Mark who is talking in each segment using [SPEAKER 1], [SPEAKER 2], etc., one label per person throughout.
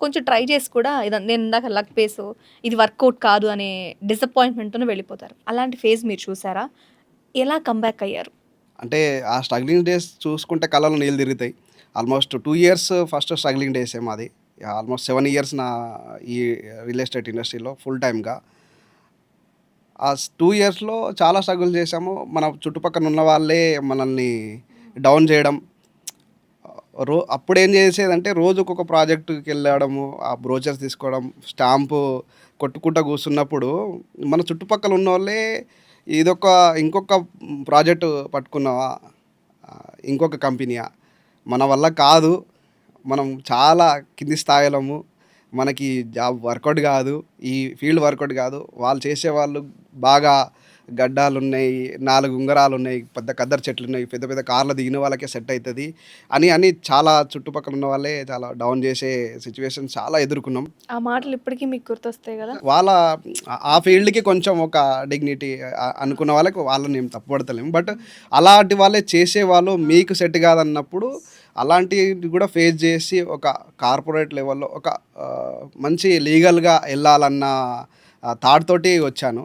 [SPEAKER 1] కొంచెం ట్రై చేసి కూడా నేను ఇందాక లక్ పేసో ఇది వర్కౌట్ కాదు అనే డిసప్పాయింట్‌మెంట్‌తోనే వెళ్ళిపోతారు. అలాంటి ఫేజ్ మీరు చూసారా? ఎలా కమ్‌బ్యాక్ అయ్యారు?
[SPEAKER 2] అంటే ఆ స్ట్రగ్లింగ్ డేస్ చూసుకుంటే కళ్ళలో నీళ్ళు తిరుగుతాయి. ఆల్మోస్ట్ 2 ఇయర్స్ ఫస్ట్ స్ట్రగ్లింగ్ డేసే మాది. ఆల్మోస్ట్ 7 ఇయర్స్ నా ఈ రియల్ ఎస్టేట్ ఇండస్ట్రీలో ఫుల్ టైమ్‌గా. ఆ 2 ఇయర్స్‌లో చాలా స్ట్రగుల్ చేశాము. మన చుట్టుపక్కన ఉన్న వాళ్ళే మనల్ని డౌన్ చేయడం. అప్పుడేం చేసేదంటే రోజుకొక ప్రాజెక్ట్‌కెళ్ళడము, ఆ బ్రోచర్స్ తీసుకోవడం, స్టాంపు కొట్టుకుంటా కూర్చున్నప్పుడు మన చుట్టుపక్కల ఉన్నోళ్ళే ఇదొక ఇంకొక ప్రాజెక్ట్ పట్టుకున్నావా? ఇంకొక కంపెనీయా? మన వల్ల కాదు. మనం చాలా కింది స్థాయిలము. మనకి జాబ్ వర్కౌట్ గాదు. ఈ ఫీల్డ్ వర్కౌట్ గాదు. వాళ్ళు చేసేవాళ్ళు బాగా గడ్డాలున్నయి, 4 ఉంగరాలున్నయి, పెద్ద ఖద్దరు చెట్లున్నయి, పెద్ద పెద్ద కార్‌లో దిగిన వాళ్ళకే సెట్ అయితది అని చాలా చుట్టుపక్కల ఉన్న వాళ్ళే చాలా డౌన్ జేసే సిట్యుయేషన్స్ చాలా ఎదుర్కొన్నాం.
[SPEAKER 1] ఆ మాటలు ఇప్పటికి మీకు గుర్తొస్తాయి గదా!
[SPEAKER 2] వాళ్ళ ఆ ఫీల్డ్‌కి కొంచెం ఒక డిగ్నిటీ అనుకున్న వాళ్ళకి వాళ్ళని ఏం తప్పు పడతలేము. బట్ అలాంటి వాళ్ళే చేసేవాళ్ళు మీకు సెట్ కాదన్నప్పుడు అలాంటివి కూడా ఫేస్ చేసి ఒక కార్పొరేట్ లెవెల్‌లో ఒక మంచి లీగల్‌గా ఎళ్ళాలన్న థాట్ తోటి వచ్చాను.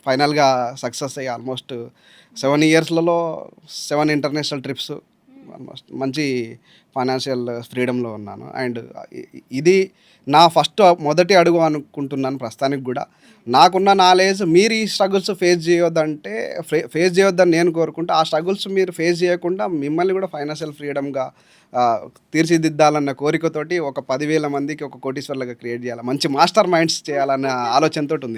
[SPEAKER 2] ఫైనల్‌గా సక్సెస్ అయ్యి ఆల్మోస్ట్ 7 ఇయర్స్‌లలో 7 ఇంటర్నేషనల్ ట్రిప్స్, ఆల్మోస్ట్ మంచి ఫైనాన్షియల్ ఫ్రీడమ్‌లో ఉన్నాను. అండ్ ఇది నా మొదటి అడుగు అనుకుంటున్నాను ప్రస్తుతానికి గూడా. నాకున్న నాలెడ్జ్ మీరు ఈ స్ట్రగుల్స్ ఫేస్ చేయొద్దంటే ఫేస్ చేయొద్దని నేను కోరుకుంటా. ఆ స్ట్రగుల్స్ మీరు ఫేస్ చేయకుండా మిమ్మల్ని గూడా ఫైనాన్షియల్ ఫ్రీడమ్‌గా తీర్చిదిద్దాలన్న కోరికతోటి ఒక 10,000 మందికి ఒక కోటీశ్వర్లుగా క్రియేట్ చేయాలి. మంచి మాస్టర్ మైండ్స్ చేయాలన్న ఆలోచనతోటి ఉంది.